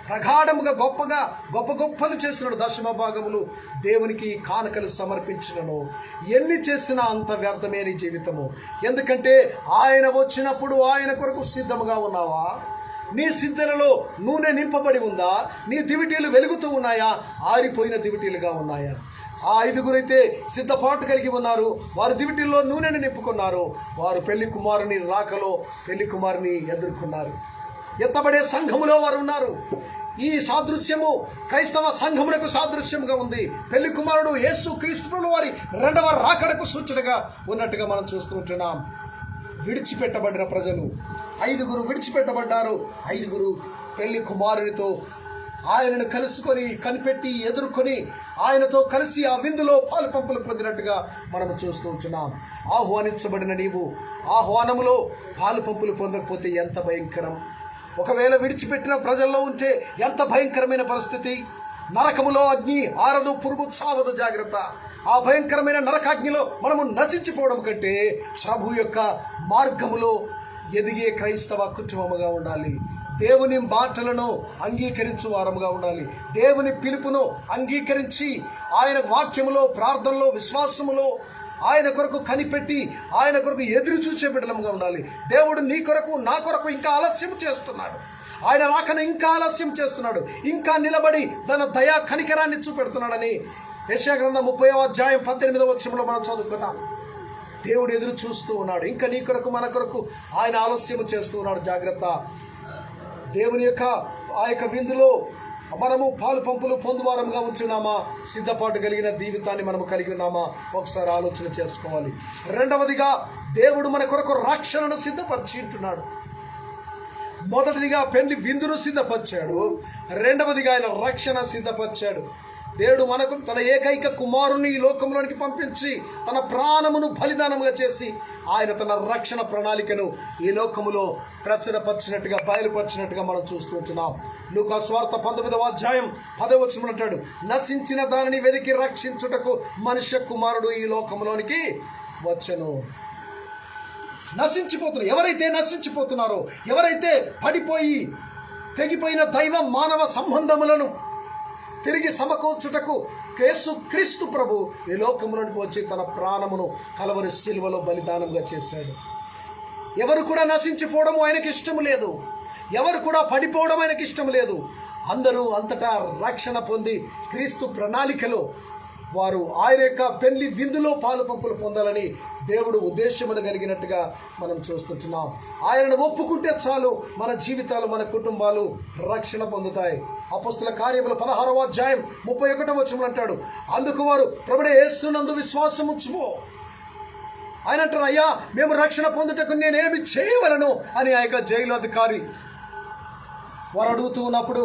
ప్రగాఢముగా గొప్పలు చేసినను, దశమ భాగములు దేవునికి కానుకలు సమర్పించినను, ఎన్ని చేసినా అంత వ్యర్థమే నీ జీవితము. ఎందుకంటే ఆయన వచ్చినప్పుడు ఆయన కొరకు సిద్ధముగా ఉన్నావా? నీ సిద్ధలలో నూనె నింపబడి ఉందా? నీ దివిటీలు వెలుగుతూ ఉన్నాయా? ఆరిపోయిన దివిటీలుగా ఉన్నాయా? ఆ 5 అయితే సిద్ధపాటు కలిగి ఉన్నారు. వారు దివిటీల్లో నూనెను నింపుకున్నారు. వారు పెళ్లి కుమారుని రాకలో పెళ్లి కుమారుని ఎదుర్కొన్నారు. ఎత్తబడే సంఘములో వారు ఉన్నారు. ఈ సాదృశ్యము క్రైస్తవ సంఘములకు సాదృశ్యంగా ఉంది. పెళ్లి కుమారుడు యేసు క్రీస్తు వారి 2వ రాకడకు సూచనగా ఉన్నట్టుగా మనం చూస్తూ ఉంటున్నాం. విడిచిపెట్టబడిన ప్రజలు 5 విడిచిపెట్టబడ్డారు. 5 పెళ్లి కుమారునితో ఆయనను కలుసుకొని కనిపెట్టి ఎదుర్కొని ఆయనతో కలిసి ఆ విందులో పాలు పంపులు పొందినట్టుగా మనం చూస్తూ ఉంటున్నాం. ఆహ్వానించబడిన నీవు ఆహ్వానములో పాలు పంపులు పొందకపోతే ఎంత భయంకరం! ఒకవేళ విడిచిపెట్టిన ప్రజల్లో ఉంటే ఎంత భయంకరమైన పరిస్థితి! నరకములో అగ్ని ఆరదు, పురుగు చావదు, జాగ్రత్త. ఆ భయంకరమైన నరకాగ్నిలో మనము నశించిపోవడం కంటే ప్రభు యొక్క మార్గములో ఎదిగే క్రైస్తవ కుటుంబముగా ఉండాలి. దేవుని మాటలను అంగీకరించు వారముగా ఉండాలి. దేవుని పిలుపును అంగీకరించి ఆయన వాక్యములో, ప్రార్థనలో, విశ్వాసములో ఆయన కొరకు కనిపెట్టి ఆయన కొరకు ఎదురు చూసే బిడ్డలముగా ఉండాలి. దేవుడు నీ కొరకు నా కొరకు ఇంకా ఆలస్యం చేస్తున్నాడు. ఆయన రాకను ఇంకా ఆలస్యం చేస్తున్నాడు. ఇంకా నిలబడి తన దయా కనికరాన్ని చూపెడుతున్నాడని యెషయా గ్రంథం 30వ అధ్యాయం 18వ వచనంలో మనం చదువుకున్నాం. దేవుడు ఎదురు చూస్తూ ఉన్నాడు. ఇంకా నీ కొరకు మన కొరకు ఆయన ఆలస్యం చేస్తూ ఉన్నాడు. జాగ్రత్త. దేవుని యొక్క ఆ యొక్క విందులో మనము పాలు పంపులు పొందువారంగా ఉంచున్నామా? సిద్ధపాటు కలిగిన జీవితాన్ని మనము కలిగి ఉన్నామా? ఒకసారి ఆలోచన చేసుకోవాలి. 2వదిగా దేవుడు మన కొరకు రక్షణను సిద్ధపరిచి ఉంటున్నాడు. మొదటిదిగా పెళ్లి విందును సిద్ధపరిచాడు. 2వదిగా ఆయన రక్షణ సిద్ధపరిచాడు. దేవుడు మనకు తన ఏకైక కుమారుని ఈ లోకంలోనికి పంపించి తన ప్రాణమును బలిదానముగా చేసి ఆయన తన రక్షణ ప్రణాళికను ఈ లోకములో ప్రచురపరిచినట్టుగా బయలుపరిచినట్టుగా మనం చూస్తూ ఉంటున్నాం. లూకా సువార్త 19వ అధ్యాయం 10వ వచనం అంటాడు, నశించిన దానిని వెదికి రక్షించుటకు మనుష్య కుమారుడు ఈ లోకములోనికి వచ్చెను. ఎవరైతే నశించిపోతున్నారో, ఎవరైతే పడిపోయి తెగిపోయిన దైవ మానవ సంబంధములను తిరిగి సమకూర్చుటకు యేసుక్రీస్తు ప్రభు ఈ లోకంలోనికి వచ్చి తన ప్రాణమును కలవరి శిలువలో బలిదానంగా చేశాడు. ఎవరు కూడా నశించిపోవడం ఆయనకి ఇష్టం లేదు. ఎవరు కూడా పడిపోవడం ఆయనకి ఇష్టం లేదు. అందరూ అంతటా రక్షణ పొంది క్రీస్తు ప్రణాళికలో వారు ఆయన యొక్క పెళ్లి విందులో పాలు పంపులు పొందాలని దేవుడు ఉద్దేశమును కలిగినట్టుగా మనం చూస్తుంటున్నాం. ఆయనను ఒప్పుకుంటే చాలు మన జీవితాలు, మన కుటుంబాలు రక్షణ పొందుతాయి. అపొస్తలుల కార్యములు 16వ అధ్యాయం 31వ వచనం అంటాడు, అందుకు వారు ప్రభువైన యేసునందు విశ్వాసం ఉంచుము. ఆయన అంటారు, అయ్యా మేము రక్షణ పొందుటకు నేనేమి చేయవలను అని ఆ యొక్క జైలు అధికారి వారు అడుగుతూ ఉన్నప్పుడు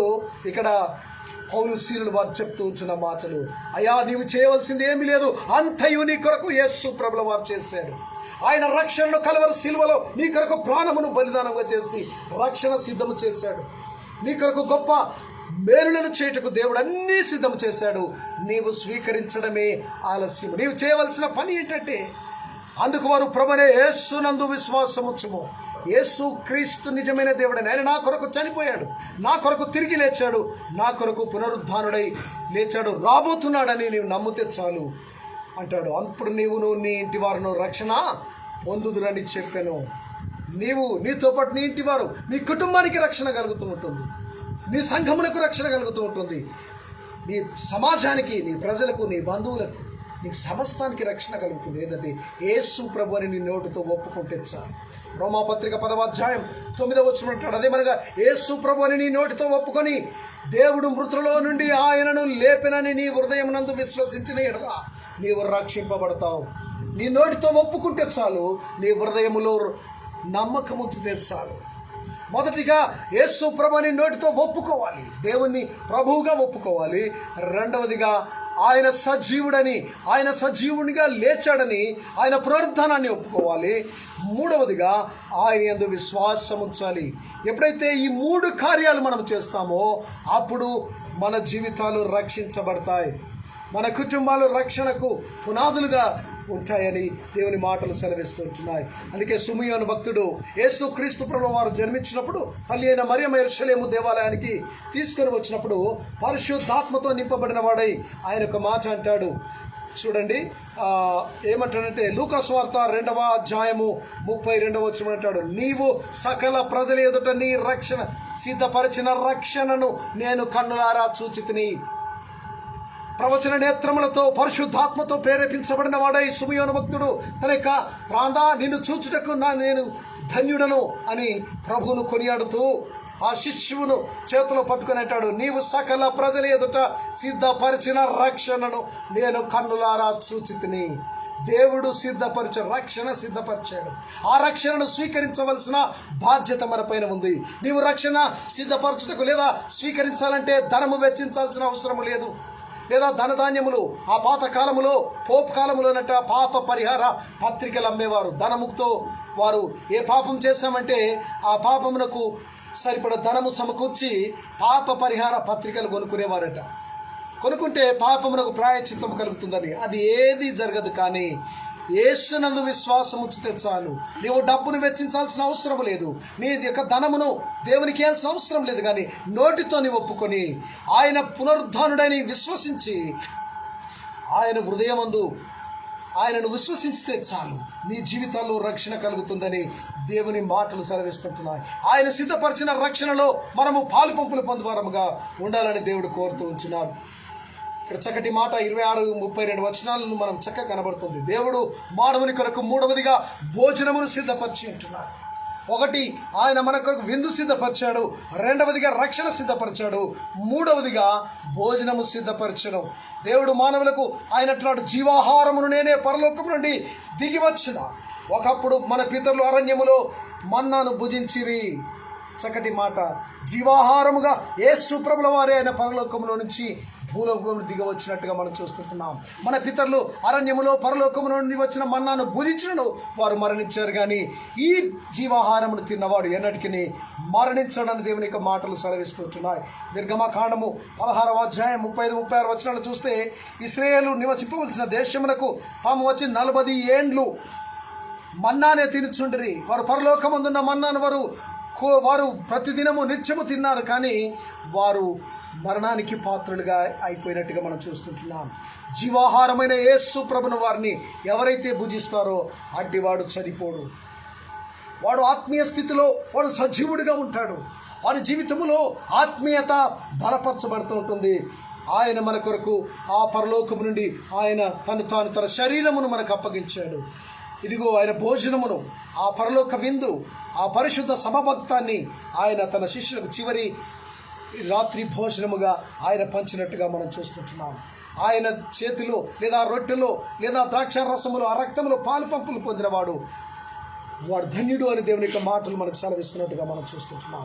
ఇక్కడ పౌలు శీలులు వారు చెప్తూ ఉంచిన మాటలు, అయ్యా నీవు చేయవలసింది ఏమీ లేదు, అంతయు నీ కొరకు యేసు ప్రభుల వారు చేశాడు. ఆయన రక్షణను కలవరి శిలువలో నీ కొరకు ప్రాణమును బలిదానంగా చేసి రక్షణ సిద్ధము చేశాడు. నీ కొరకు గొప్ప మేలులను చేయుటకు దేవుడు అన్నీ సిద్ధం చేశాడు. నీవు స్వీకరించడమే ఆలస్యం. నీవు చేయవలసిన పని ఏంటంటే, అందుకు వారు ప్రభువైన యేసునందు విశ్వాసముంచుము. యేసు క్రీస్తు నిజమైన దేవుడని, ఆయన నా కొరకు చనిపోయాడు, నా కొరకు తిరిగి లేచాడు, నా కొరకు పునరుద్ధానుడై లేచాడు, రాబోతున్నాడని నీవు నమ్మితే చాలు అంటాడు. అప్పుడు నీవును నీ ఇంటి వారును రక్షణ పొందుదురని చెప్పాను. నీవు, నీతో పాటు నీ ఇంటి వారు, నీ కుటుంబానికి రక్షణ కలుగుతూ ఉంటుంది, నీ సంఘమునకు రక్షణ కలుగుతూ ఉంటుంది, నీ సమాజానికి, నీ ప్రజలకు, నీ బంధువులకు, నీకు సమస్తానికి రక్షణ కలుగుతుంది. ఏంటంటే యేసు ప్రభు అని నీ నోటితో ఒప్పుకుంటే చాలు. రోమాపత్రిక 10వ అధ్యాయం 9వ వచనం అంటాడు, అదేమనగా యేసు ప్రభు అని నీ నోటితో ఒప్పుకొని దేవుడు మృతులలో నుండి ఆయనను లేపెనని నీ హృదయమునందు విశ్వసించిన ఎడల నీవు రక్షింపబడతావు. నీ నోటితో ఒప్పుకుంటే చాలు, నీ హృదయములో నమ్మకం ఉంచితే చాలు. మొదటిగా యేసు ప్రభుని నోటితో ఒప్పుకోవాలి, దేవుణ్ణి ప్రభువుగా ఒప్పుకోవాలి. రెండవదిగా ఆయన సజీవుడని, ఆయన సజీవునిగా లేచాడని, ఆయన పునరుద్ధానాన్ని ఒప్పుకోవాలి. మూడవదిగా ఆయన యందు విశ్వాసం ఉంచాలి. ఎప్పుడైతే ఈ 3 కార్యాలు మనం చేస్తామో అప్పుడు మన జీవితాలు రక్షించబడతాయి, మన కుటుంబాలు రక్షణకు పునాదులుగా ఉంటాయని దేవుని మాటలు సెలవిస్తుంటున్నాయి. అందుకే సిమియోను భక్తుడు యేసు క్రీస్తు ప్రభువు వారు జన్మించినప్పుడు తల్లి అయిన మరియమ్మ యెరూషలేము దేవాలయానికి తీసుకొని వచ్చినప్పుడు పరిశుద్ధాత్మతో నింపబడిన వాడై ఆయన ఒక మాట అంటాడు. చూడండి ఏమంటాడంటే, లూకా సువార్త 2వ అధ్యాయము 32వ వచనం అంటాడు, నీవు సకల ప్రజల ఎదుట నీ రక్షణ సిద్ధపరిచిన రక్షణను నేను కన్నులారా చూచితిని. ప్రవచన నేత్రములతో పరిశుద్ధాత్మతో ప్రేరేపించబడిన వాడై సిమియోను భక్తుడు తన యొక్క ప్రాంతా నిన్ను చూచుటకు నేను ధన్యుడను అని ప్రభువును కొనియాడుతూ ఆ శిష్యువును చేతిలో పట్టుకుని అంటాడు, నీవు సకల ప్రజల ఎదుట సిద్ధపరిచిన రక్షణను నేను కన్నులారా చూచితిని. దేవుడు రక్షణ సిద్ధపరిచాడు. ఆ రక్షణను స్వీకరించవలసిన బాధ్యత మన పైన ఉంది. నీవు రక్షణ సిద్ధపరచుటకు లేదా స్వీకరించాలంటే ధనము వెచ్చించాల్సిన అవసరం లేదు, లేదా ధనధాన్యములు. ఆ పాత కాలములో, పోపు కాలములోనట పాప పరిహార పత్రికలు అమ్మేవారు. ధనముతో వారు ఏ పాపం చేశామంటే ఆ పాపమునకు సరిపడ ధనము సమకూర్చి పాప పరిహార పత్రికలు కొనుక్కునేవారట. కొనుక్కుంటే పాపమునకు ప్రాయశ్చిత్తం కలుగుతుందని. అది ఏది జరగదు. కానీ యేసునందు విశ్వాసం ఉంచితే చాలు. నీవు డబ్బును వెచ్చించాల్సిన అవసరం లేదు, నీ యొక్క ధనమును దేవునికి ఇవ్వాల్సిన అవసరం లేదు. కానీ నోటితో నీవు ఒప్పుకొని ఆయన పునరుద్ధానుడని విశ్వసించి ఆయన హృదయమందు ఆయనను విశ్వసించితే చాలు, నీ జీవితాల్లో రక్షణ కలుగుతుందని దేవుని మాటలు సెలవిస్తుంటున్నాయి. ఆయన సిద్ధపరిచిన రక్షణలో మనము పాలు పంపులు పొందువారముగా ఉండాలని దేవుడు కోరుతూ ఉంచున్నాడు. ఇక్కడ చక్కటి మాట 26-32 వచనాలను మనం చక్కగా కనబడుతుంది. దేవుడు మానవుని కొరకు మూడవదిగా భోజనమును సిద్ధపరిచి ఉంటున్నాడు. ఒకటి, ఆయన మన కొరకు విందు సిద్ధపరిచాడు. రెండవదిగా రక్షణ సిద్ధపరిచాడు. మూడవదిగా భోజనము సిద్ధపరచడం. దేవుడు మానవులకు ఆయన అంటున్నాడు, జీవాహారమును నేనే పరలోకము నుండి దిగి వచ్చిన. ఒకప్పుడు మన పితరులు అరణ్యములో మన్నాను భుజించిరి. చక్కటి మాట. జీవాహారముగా యేసు ప్రభుల వారే ఆయన పరలోకములో నుంచి భూలోకమును దిగవచ్చినట్టుగా మనం చూస్తుంటున్నాం. మన పితరులు అరణ్యములో పరలోకము నుండి వచ్చిన మన్నాను భుజించను వారు మరణించారు. కానీ ఈ జీవాహారమును తిన్నవాడు ఎన్నటికీ మరణించడని దేవుని యొక్క మాటలు సెలవిస్తుంటున్నాయి. నిర్గమకాండము 16వ అధ్యాయం 35-36 వచనాలు చూస్తే, ఇశ్రాయేలు నివసింపవలసిన దేశమునకు తాము వచ్చి 40 ఏండ్లు మన్నానే తినుచుండిరి. వారు పరలోకమందున్న మన్నాను వారు ప్రతిదినము నిత్యము తిన్నారు. కానీ వారు మరణానికి పాత్రులుగా అయిపోయినట్టుగా మనం చూస్తుంటున్నాం. జీవాహారమైన యేసు ప్రభుని వారిని ఎవరైతే భుజిస్తారో అట్టివాడు చనిపోడు. వాడు ఆత్మీయ స్థితిలో వాడు సజీవుడిగా ఉంటాడు. వారి జీవితంలో ఆత్మీయత బలపరచబడుతూ ఉంటుంది. ఆయన మన కొరకు ఆ పరలోకము నుండి ఆయన తన శరీరమును మనకు అప్పగించాడు. ఇదిగో ఆయన భోజనమును, ఆ పరలోక విందు, ఆ పరిశుద్ధ సమభక్తాన్ని ఆయన తన శిష్యులకు చివరి రాత్రి భోజనముగా ఆయన పంచినట్టుగా మనం చూస్తుంటున్నాం. ఆయన చేతిలో లేదా రొట్టెలో లేదా ద్రాక్ష రసములో ఆ రక్తంలో పాలు పంపులు పొందినవాడు వాడు ధన్యుడు అని దేవుని యొక్క మాటలు మనకు సెలవిస్తున్నట్టుగా మనం చూస్తుంటున్నాం.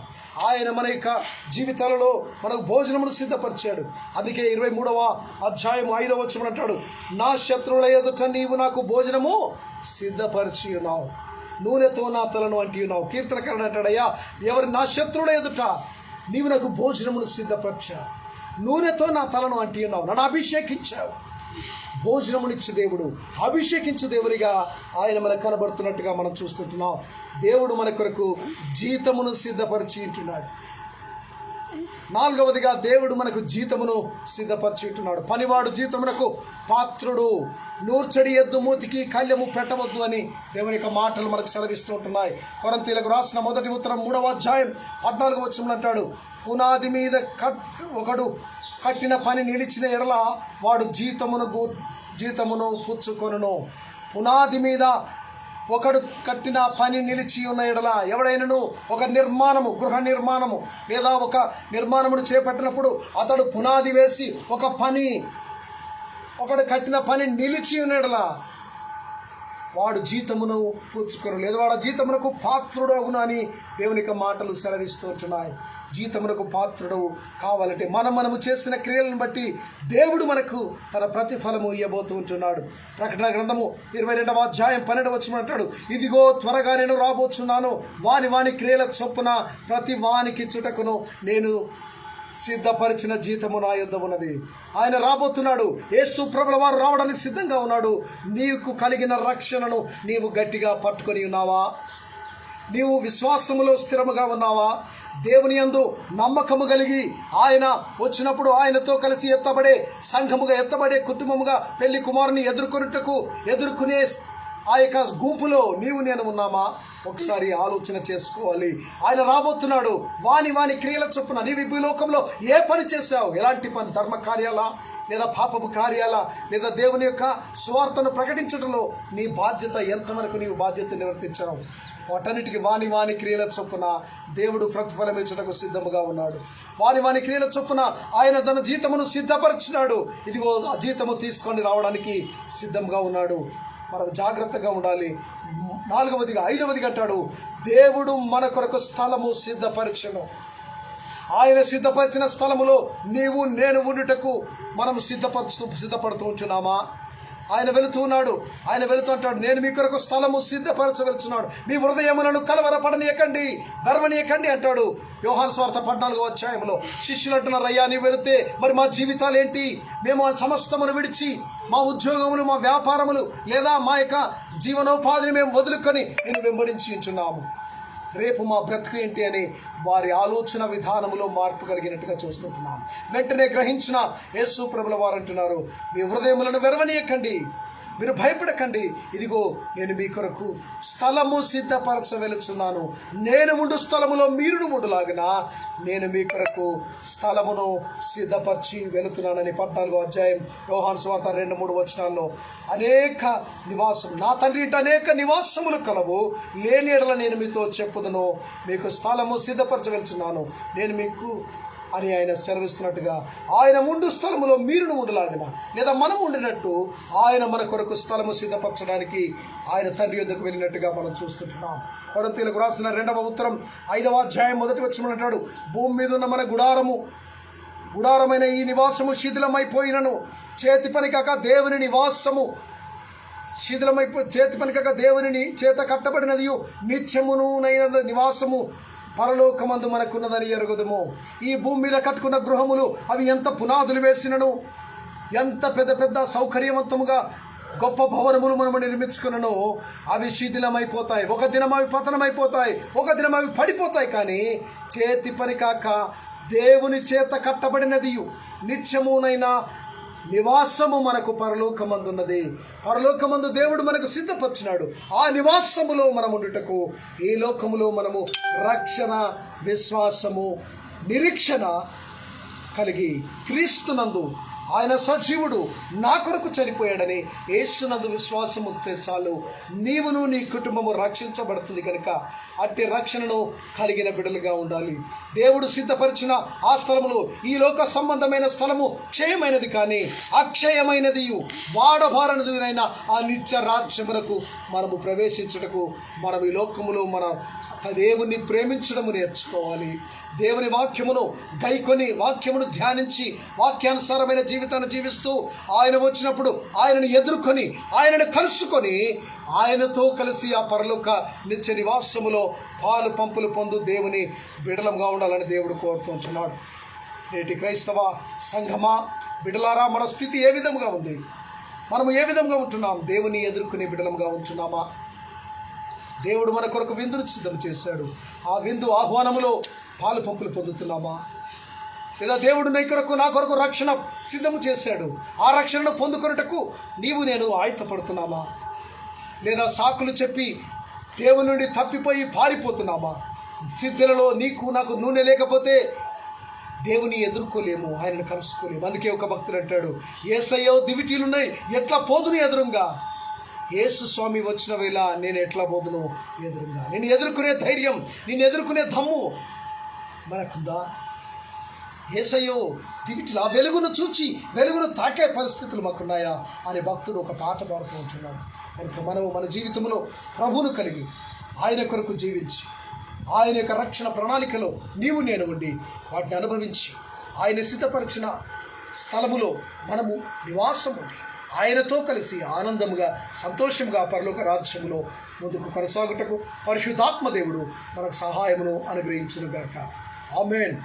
ఆయన మన యొక్క జీవితాలలో మనకు భోజనమును సిద్ధపరిచాడు. అందుకే 23వ అధ్యాయం 5వ వచనం అంటాడు, నా శత్రువుల ఎదుట నీవు నాకు భోజనము సిద్ధపరిచి ఉన్నావు, నూనెతో నా తలను అంటి ఉన్నావు. కీర్తనకారుడు అంటాడయ్యా, ఎవరు నా శత్రువుల ఎదుట నీవు నాకు భోజనమును సిద్ధపరిచావు, నూనెతో నా తలను అంటి ఉన్నావు, నన్ను అభిషేకించావు. భోజనమునిచ్చు దేవుడు, అభిషేకించు దేవునిగా ఆయన మనకు కనబడుతున్నట్టుగా మనం చూస్తుంటున్నాం. దేవుడు మన కొరకు జీతమును సిద్ధపరిచి ఉంటున్నాడు. 4వదిగా దేవుడు మనకు జీతమును సిద్ధపరిచి ఉంటున్నాడు. పనివాడు జీతమునకు పాత్రుడు, నూర్చడి ఎద్దు మూతికి కళ్యము పెట్టవద్దు అని దేవుని యొక్క మాటలు మనకు సెలవిస్తూ ఉంటున్నాయి. కొరింథీయులకు రాసిన 1వ ఉత్తరం 3వ అధ్యాయం 14వ వచనం అంటాడు, పునాది మీద ఒకడు కట్టిన పని నిలిచిన ఎడల వాడు జీతమును పుచ్చుకొనును. పునాది మీద ఒకడు కట్టిన పని నిలిచి ఉన్న ఎడల, ఎవడైనను ఒక గృహ నిర్మాణము లేదా ఒక నిర్మాణమును చేపట్టినప్పుడు అతడు పునాది వేసి ఒకడు కట్టిన పని నిలిచి ఉన్న ఎడల వాడు జీతమును పుచ్చుకొను, లేదా వాడు జీతమునకు పాత్రుడు అగును అని దేవునికి మాటలు సెలవిస్తున్నాయి. జీతమునకు పాత్రుడు కావాలంటే మనము చేసిన క్రియలను బట్టి దేవుడు మనకు తన ప్రతిఫలము ఇవ్వబోతూ ఉంటున్నాడు. ప్రకటన గ్రంథము 22వ అధ్యాయం 12వ వచనం అంటాడు, ఇదిగో త్వరగా నేను రాబోచున్నాను, వాని క్రియల చొప్పున ప్రతి వానికిచ్చుటకును నేను సిద్ధపరిచిన జీతము నా యుద్ధ ఉన్నది. ఆయన రాబోతున్నాడు. యేసు ప్రభుల వారు రావడానికి సిద్ధంగా ఉన్నాడు. నీకు కలిగిన రక్షణను నీవు గట్టిగా పట్టుకొని ఉన్నావా? నీవు విశ్వాసములో స్థిరముగా ఉన్నావా? దేవుని యందు నమ్మకము కలిగి ఆయన వచ్చినప్పుడు ఆయనతో కలిసి సంఘముగా ఎత్తబడే కుటుంబముగా పెళ్లి కుమారుని ఎదుర్కొనే ఆ యొక్క గుంపులో నేను ఉన్నామా? ఒకసారి ఆలోచన చేసుకోవాలి. ఆయన రాబోతున్నాడు. వాని క్రియల చొప్పున నీవు ఈ లోకంలో ఏ పని చేశావు? ఎలాంటి పని? ధర్మ కార్యాలా లేదా పాపపు కార్యాలా లేదా దేవుని యొక్క స్వార్థను ప్రకటించడంలో నీ బాధ్యత ఎంతవరకు నీవు బాధ్యత నిర్వర్తించావు? వాటన్నిటికీ వాని క్రియల చొప్పున దేవుడు ప్రతిఫలం ఇచ్చటకు సిద్ధముగా ఉన్నాడు. వాని క్రియల చొప్పున ఆయన తన జీతమును సిద్ధపరిచినాడు. ఇదిగో ఆ జీతము తీసుకొని రావడానికి సిద్ధంగా ఉన్నాడు. మనం జాగ్రత్తగా ఉండాలి. 5వదిగా అంటాడు, దేవుడు మన కొరకు స్థలము సిద్ధపరచును. ఆయన సిద్ధపరిచిన స్థలములో నేను ఉండుటకు మనం సిద్ధపడుతూ ఉంటున్నామా? ఆయన వెళుతున్నాడు. ఆయన వెళుతుంటాడు, నేను మీ కొరకు స్థలము సిద్ధపరచవలచున్నాడు, మీ హృదయములను కలవరపడనీయకండి, గర్వనీయకండి అంటాడు. యోహాను సువార్త 14వ అధ్యాయంలో శిష్యులు అంటున్నారు, అయ్యా నీవు వెళితే మరి మా జీవితాలు ఏంటి? మేము ఆ సమస్తమును విడిచి మా ఉద్యోగములు, మా వ్యాపారములు లేదా మా యొక్క జీవనోపాధిని మేము వదులుకొని నేను వెంబడించి ఉంటున్నాము, రేపు మా బ్రతుకు ఏంటి అని వారి ఆలోచన విధానములో మార్పు కలిగినట్టుగా చూస్తుంటున్నాం. వెంటనే గ్రహించిన యేసు ప్రభుల వారు అంటున్నారు, మీ హృదయములను వెరవనీయకండి, మీరు భయపడకండి, ఇదిగో నేను మీ కొరకు స్థలము సిద్ధపరచవెలుచున్నాను, నేను ఉండు స్థలములో మీరు ఉండులాగిన నేను మీ కొరకు స్థలమును సిద్ధపరిచి వెళుతున్నానని 14వ అధ్యాయం యోహాను సువార్త 2-3 వచనాల్లో అనేక నివాసం నా తండ్రి ఇంట అనేక నివాసములు కలవు, లేని ఎడల నేను మీతో చెప్పుదును, మీకు స్థలము సిద్ధపరచవెలుచున్నాను నేను మీకు అని ఆయన సెలవిస్తున్నట్టుగా ఆయన ఉండు స్థలములో మీరును ఉండలాగిన లేదా మనం ఉండినట్టు ఆయన మన కొరకు స్థలము సిద్ధపరచడానికి ఆయన తండ్రి యొద్దకు వెళ్ళినట్టుగా మనం చూస్తుంటున్నాం. కొరింథీయులకు రాసిన 2వ ఉత్తరం 5వ అధ్యాయం 1వ వచనం అంటాడు, భూమి మీద ఉన్న మన గుడారమైన ఈ నివాసము శిథిలమైపోయినను చేతి పని కాక దేవుని నివాసము చేతి పని కాక దేవుని చేత కట్టబడినది నిత్యమునైన నివాసము పరలోకమందు మనకున్నదని ఎరుగుదుము. ఈ భూమి మీద కట్టుకున్న గృహములు అవి ఎంత పునాదులు వేసినను, ఎంత పెద్ద సౌకర్యవంతముగా గొప్ప భవనములు మనము నిర్మించుకున్నను అవి శిథిలమైపోతాయి. ఒక దినం అవి పతనమైపోతాయి, ఒక దినం అవి పడిపోతాయి. కానీ చేతి పని కాక దేవుని చేత కట్టబడినదియు నిత్యమునైన నివాసము మనకు పరలోకమందున్నది. పరలోకమందు దేవుడు మనకు సిద్ధపరిచినాడు. ఆ నివాసములో మనం ఉండుటకు ఈ లోకములో మనము రక్షణ, విశ్వాసము, నిరీక్షణ కలిగి క్రీస్తునందు, ఆయన సజీవుడు, నా కొరకు చనిపోయాడని యేసునందు విశ్వాసం ఉంటే చాలు, నీవును నీ కుటుంబము రక్షించబడుతుంది. కనుక అట్టి రక్షణను కలిగిన బిడ్డలుగా ఉండాలి. దేవుడు సిద్ధపరిచిన ఆ స్థలములో, ఈ లోక సంబంధమైన స్థలము క్షయమైనది కానీ అక్షయమైనది, వాడబారనిదినైనా ఆ నిత్య రాజ్యమునకు మనము ప్రవేశించుటకు మనం ఈ లోకములో మన దేవుని ప్రేమించడము నేర్చుకోవాలి. దేవుని వాక్యమును గైకొని, వాక్యమును ధ్యానించి, వాక్యానుసారమైన జీవితాన్ని జీవిస్తూ, ఆయన వచ్చినప్పుడు ఆయనను ఎదుర్కొని, ఆయనను కలుసుకొని, ఆయనతో కలిసి ఆ పరలోక నిత్య నివాసములో పాలు పంపులు పొందు దేవుని బిడలంగా ఉండాలని దేవుడు కోరుతుంటున్నాడు. నేటి క్రైస్తవ సంఘమా, బిడలారా, మన స్థితి ఏ విధంగా ఉంది? మనము ఏ విధంగా ఉంటున్నాం? దేవుని ఎదుర్కొనే బిడలంగా ఉంటున్నామా? దేవుడు మన కొరకు విందును సిద్ధం చేశాడు. ఆ విందు ఆహ్వానములో పాలు పంపులు పొందుతున్నామా? లేదా దేవుడు నా కొరకు రక్షణ సిద్ధము చేశాడు, ఆ రక్షణను పొందుకొనుటకు నీవు నేను ఆయుధపడుతున్నామా? లేదా సాకులు చెప్పి దేవుని నుండి తప్పిపోయి పారిపోతున్నామా? సిద్ధులలో నీకు నాకు నూనె లేకపోతే దేవుని ఎదుర్కోలేము, ఆయనను కలుసుకోలేము. అందుకే ఒక భక్తుడు అంటాడు, యేసయ్యో దివిటీలున్నాయి, ఎట్లా పోదును ఎదురుగా? యేసు స్వామి వచ్చిన వేళ నేను ఎట్లా పోదును ఎదురుగా? నేను ఎదుర్కొనే ధైర్యం, నేను ఎదుర్కొనే దమ్ము మనకుందా? యేసయ్యో దివిటీలు, ఆ వెలుగును చూచి వెలుగును తాకే పరిస్థితులు మాకున్నాయా అనే భక్తుడు ఒక పాట పాడుతూ ఉంటున్నాడు. కనుక మనము మన జీవితంలో ప్రభువును కలిగి ఆయన కొరకు జీవించి, ఆయన యొక్క రక్షణ ప్రణాళికలో నీవు నేను ఉండి వాటిని అనుభవించి, ఆయన సిద్ధపరిచిన స్థలములో మనము నివాసం ఉండి ఆయనతో కలిసి ఆనందముగా, సంతోషంగా పరలోక రాజ్యములో ముందుకు కొనసాగుటకు పరిశుద్ధాత్మ దేవుడు మనకు సహాయమును అనుగ్రహించునుగాక. ఆమేన్.